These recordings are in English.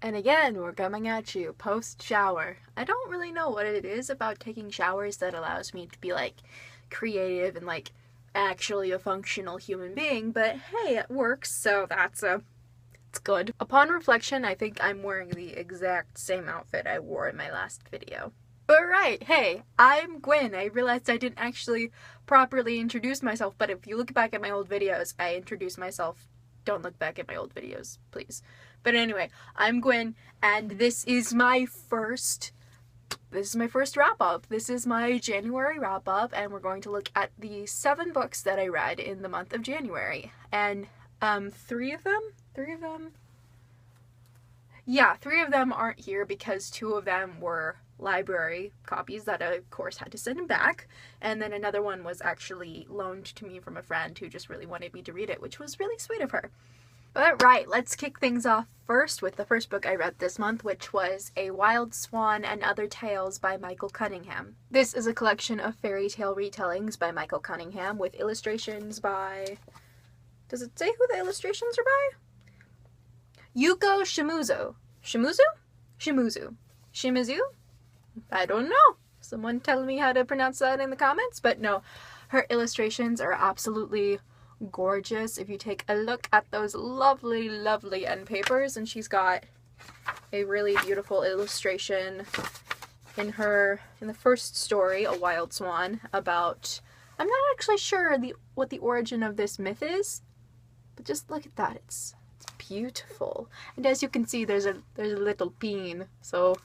And again, we're coming at you post-shower. I don't really know what it is about taking showers that allows me to be, like, creative and, like, actually a functional human being, but hey, it works, so it's good. Upon reflection, I think I'm wearing the exact same outfit I wore in my last video. But right, hey, I'm Gwen. I realized I didn't actually properly introduce myself, but if you look back at my old videos, I introduced myself. Don't look back at my old videos, please. But anyway, I'm Gwen, and this is my first wrap-up. This is my January wrap-up, and we're going to look at the 7 books that I read in the month of January. And, 3 of them? Yeah, 3 of them aren't here because 2 of them were library copies that I, of course, had to send them back. And then another one was actually loaned to me from a friend who just really wanted me to read it, which was really sweet of her. But right, let's kick things off first with the first book I read this month, which was A Wild Swan and Other Tales by Michael Cunningham. This is a collection of fairy tale retellings by Michael Cunningham with illustrations by... Does it say who the illustrations are by? Yuko Shimizu. Shimizu? I don't know. Someone tell me how to pronounce that in the comments, but no. Her illustrations are absolutely gorgeous. If you take a look at those lovely, lovely end papers, and she's got a really beautiful illustration in the first story, A Wild Swan, about, I'm not actually sure what the origin of this myth is, but just look at that. It's beautiful. And as you can see, there's a little bean, so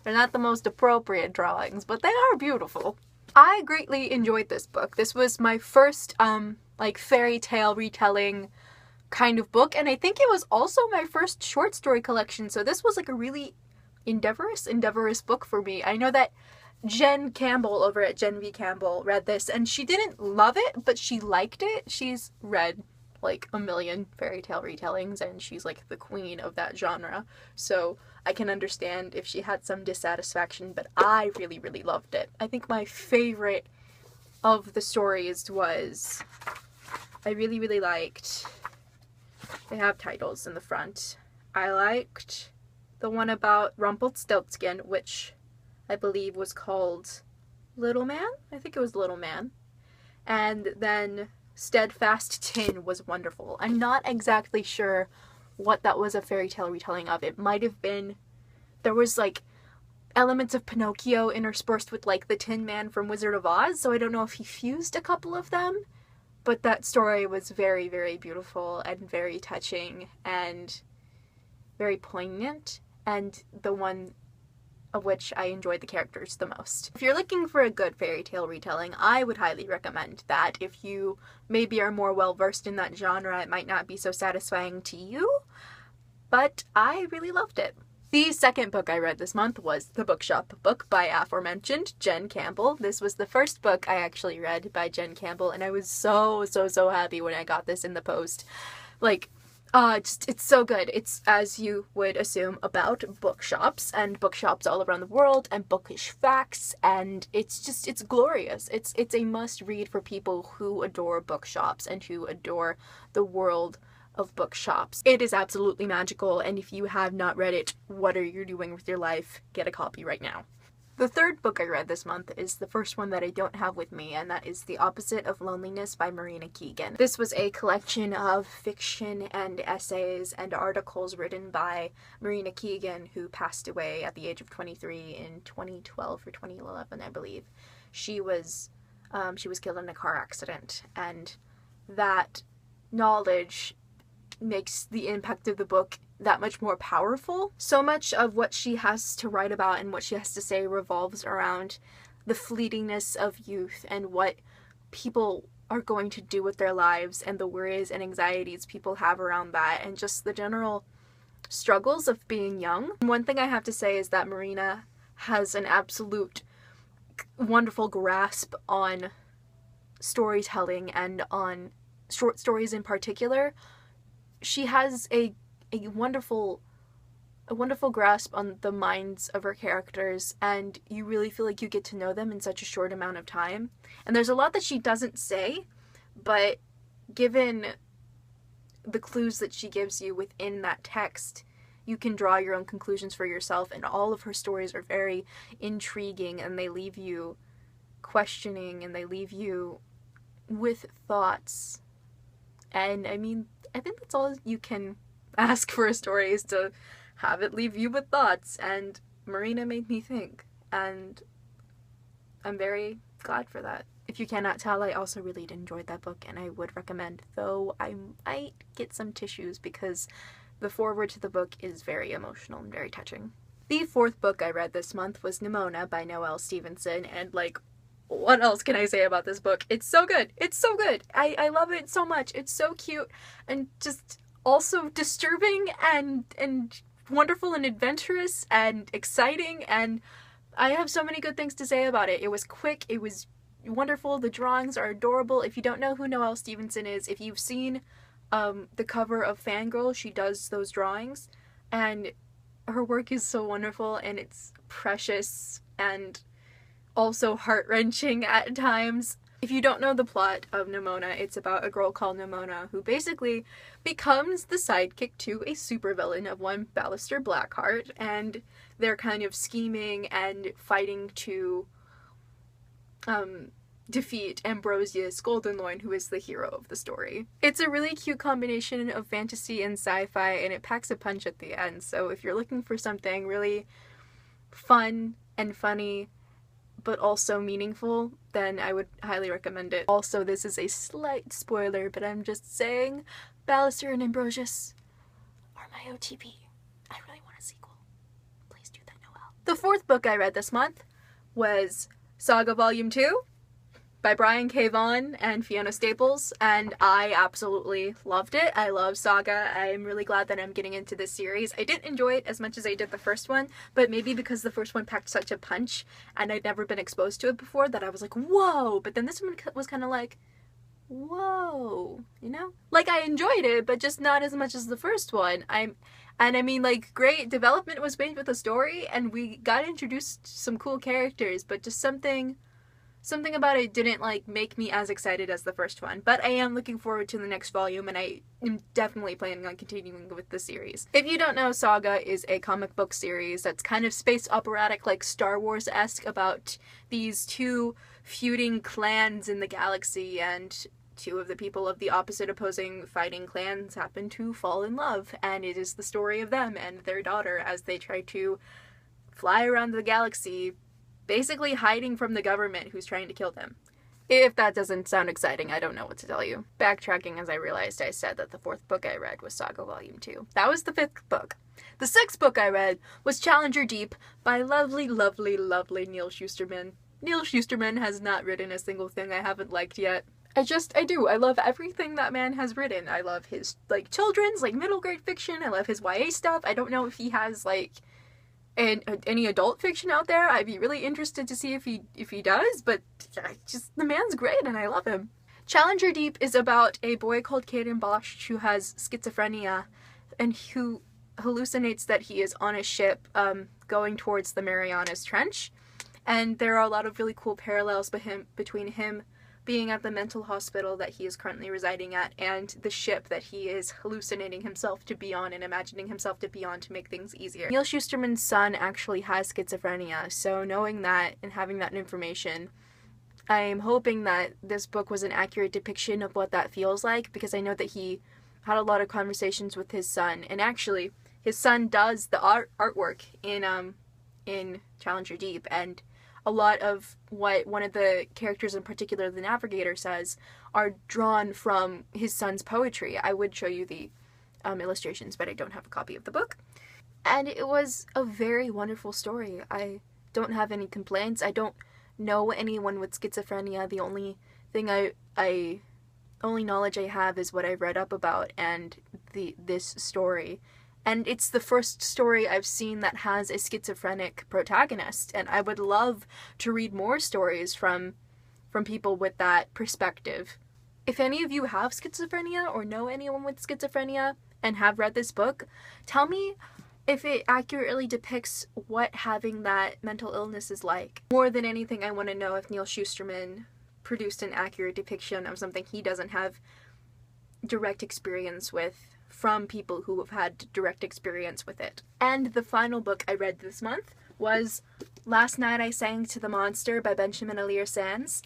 they're not the most appropriate drawings, but they are beautiful. I greatly enjoyed this book. This was my first like fairy tale retelling kind of book, and I think it was also my first short story collection, so this was like a really endeavorous book for me. I know that Jen Campbell over at Jen V. Campbell read this, and she didn't love it, but she liked it. She's read like a million fairy tale retellings, and she's like the queen of that genre, so I can understand if she had some dissatisfaction, but I really, really loved it. I think my favorite of the stories was, I really, really liked, they have titles in the front. I liked the one about Rumpelstiltskin, which I believe was called Little Man? I think it was Little Man. And then Steadfast Tin was wonderful. I'm not exactly sure what that was a fairy tale retelling of. It might have been, there was like elements of Pinocchio interspersed with like the Tin Man from Wizard of Oz, so I don't know if he fused a couple of them, but that story was very, very beautiful and very touching and very poignant, and the one of which I enjoyed the characters the most. If you're looking for a good fairy tale retelling, I would highly recommend that. If you maybe are more well versed in that genre, it might not be so satisfying to you, but I really loved it. The second book I read this month was The Bookshop book by aforementioned Jen Campbell. This was the first book I actually read by Jen Campbell, and I was so happy when I got this in the post. Like, it's so good. It's, as you would assume, about bookshops and bookshops all around the world and bookish facts, and it's glorious. It's a must read for people who adore bookshops and who adore the world of bookshops. It is absolutely magical, and if you have not read it, what are you doing with your life? Get a copy right now. The third book I read this month is the first one that I don't have with me, and that is The Opposite of Loneliness by Marina Keegan. This was a collection of fiction and essays and articles written by Marina Keegan, who passed away at the age of 23 in 2012 or 2011, I believe. She was killed in a car accident, and that knowledge makes the impact of the book that much more powerful. So much of what she has to write about and what she has to say revolves around the fleetingness of youth and what people are going to do with their lives and the worries and anxieties people have around that, and just the general struggles of being young. One thing I have to say is that Marina has an absolute wonderful grasp on storytelling and on short stories in particular. She has a wonderful grasp on the minds of her characters, and you really feel like you get to know them in such a short amount of time. And there's a lot that she doesn't say, but given the clues that she gives you within that text, you can draw your own conclusions for yourself, and all of her stories are very intriguing, and they leave you questioning, and they leave you with thoughts. And I mean, I think that's all you can ask for a story, is to have it leave you with thoughts, and Marina made me think, and I'm very glad for that. If you cannot tell, I also really enjoyed that book, and I would recommend, though I might get some tissues because the foreword to the book is very emotional and very touching. The fourth book I read this month was Nimona by Noelle Stevenson, and like, what else can I say about this book? It's so good. It's so good. I love it so much. It's so cute and just also disturbing and wonderful and adventurous and exciting, and I have so many good things to say about it. It was quick. It was wonderful. The drawings are adorable. If you don't know who Noelle Stevenson is, if you've seen the cover of Fangirl, she does those drawings, and her work is so wonderful, and it's precious and also heart-wrenching at times. If you don't know the plot of Nimona, it's about a girl called Nimona who basically becomes the sidekick to a supervillain of one Ballister Blackheart, and they're kind of scheming and fighting to defeat Ambrosius Goldenloin, who is the hero of the story. It's a really cute combination of fantasy and sci-fi, and it packs a punch at the end, so if you're looking for something really fun and funny but also meaningful, then I would highly recommend it. Also, this is a slight spoiler, but I'm just saying, Ballister and Ambrosius are my OTP. I really want a sequel. Please do that, Noelle. The fourth book I read this month was Saga Volume 2 by Brian K. Vaughan and Fiona Staples, and I absolutely loved it. I love Saga. I'm really glad that I'm getting into this series. I didn't enjoy it as much as I did the first one, but maybe because the first one packed such a punch and I'd never been exposed to it before that I was like, whoa! But then this one was kind of like, whoa, you know? Like, I enjoyed it, but just not as much as the first one. And I mean, like, great development was made with the story, and we got introduced to some cool characters, but just something about it didn't, like, make me as excited as the first one. But I am looking forward to the next volume, and I am definitely planning on continuing with the series. If you don't know, Saga is a comic book series that's kind of space operatic, like Star Wars-esque, about these two feuding clans in the galaxy, and two of the people of the opposite opposing fighting clans happen to fall in love, and it is the story of them and their daughter as they try to fly around the galaxy, basically hiding from the government who's trying to kill them. If that doesn't sound exciting, I don't know what to tell you. Backtracking, as I realized I said that the fourth book I read was Saga Volume 2. That was the fifth book. The sixth book I read was Challenger Deep by lovely, lovely, lovely Neal Shusterman. Neal Shusterman has not written a single thing I haven't liked yet. I do. I love everything that man has written. I love his, like, children's, like, middle grade fiction. I love his YA stuff. I don't know if he has, like, any adult fiction out there. I'd be really interested to see if he does, but just, the man's great and I love him. Challenger Deep is about a boy called Caden Bosch who has schizophrenia and who hallucinates that he is on a ship going towards the Marianas Trench, and there are a lot of really cool parallels between him being at the mental hospital that he is currently residing at and the ship that he is hallucinating himself to be on and imagining himself to be on to make things easier. Neal Shusterman's son actually has schizophrenia, so knowing that and having that information, I'm hoping that this book was an accurate depiction of what that feels like, because I know that he had a lot of conversations with his son, and actually his son does the artwork in Challenger Deep, and a lot of what one of the characters in particular, the Navigator, says are drawn from his son's poetry. I would show you the illustrations, but I don't have a copy of the book. And it was a very wonderful story. I don't have any complaints. I don't know anyone with schizophrenia. The only thing only knowledge I have is what I've read up about and this story. And it's the first story I've seen that has a schizophrenic protagonist, and I would love to read more stories from people with that perspective. If any of you have schizophrenia or know anyone with schizophrenia and have read this book, tell me if it accurately depicts what having that mental illness is like. More than anything, I want to know if Neal Shusterman produced an accurate depiction of something he doesn't have direct experience with from people who have had direct experience with it. And the final book I read this month was Last Night I Sang to the Monster by Benjamin Alire Saenz.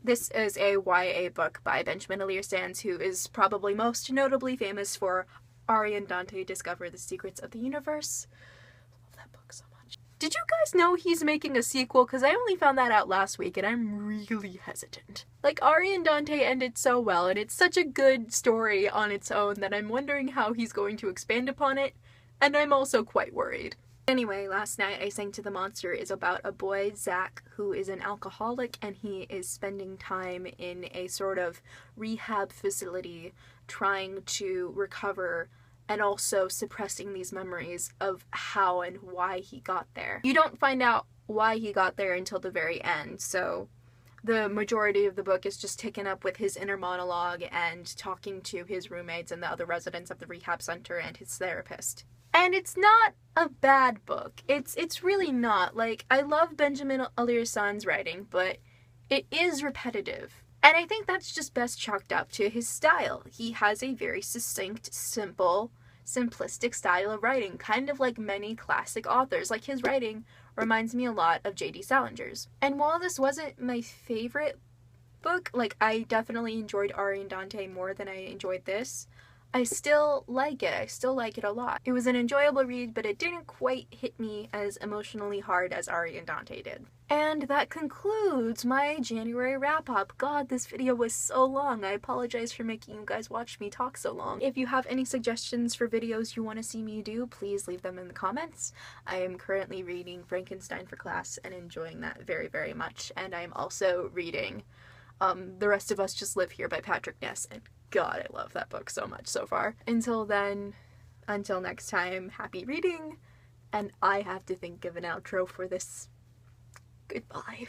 This is a YA book by Benjamin Alire Saenz, who is probably most notably famous for Ari and Dante Discover the Secrets of the Universe. I love that book so much. Did you guys know he's making a sequel? Because I only found that out last week and I'm really hesitant. Like, Ari and Dante ended so well and it's such a good story on its own that I'm wondering how he's going to expand upon it, and I'm also quite worried. Anyway, Last Night I Sang to the Monster is about a boy, Zach, who is an alcoholic, and he is spending time in a sort of rehab facility trying to recover and also suppressing these memories of how and why he got there. You don't find out why he got there until the very end, so the majority of the book is just taken up with his inner monologue and talking to his roommates and the other residents of the rehab center and his therapist. And it's not a bad book. It's really not. Like, I love Benjamin Alire Saenz writing, but it is repetitive. And I think that's just best chalked up to his style. He has a very succinct, simple, simplistic style of writing, kind of like many classic authors. Like, his writing reminds me a lot of J.D. Salinger's. And while this wasn't my favorite book, like, I definitely enjoyed Ari and Dante more than I enjoyed this, I still like it. I still like it a lot. It was an enjoyable read, but it didn't quite hit me as emotionally hard as Ari and Dante did. And that concludes my January wrap-up. God, this video was so long. I apologize for making you guys watch me talk so long. If you have any suggestions for videos you want to see me do, please leave them in the comments. I am currently reading Frankenstein for class and enjoying that very, very much. And I'm also reading The Rest of Us Just Live Here by Patrick Ness, and God, I love that book so much so far. Until then, until next time, happy reading, and I have to think of an outro for this. Goodbye.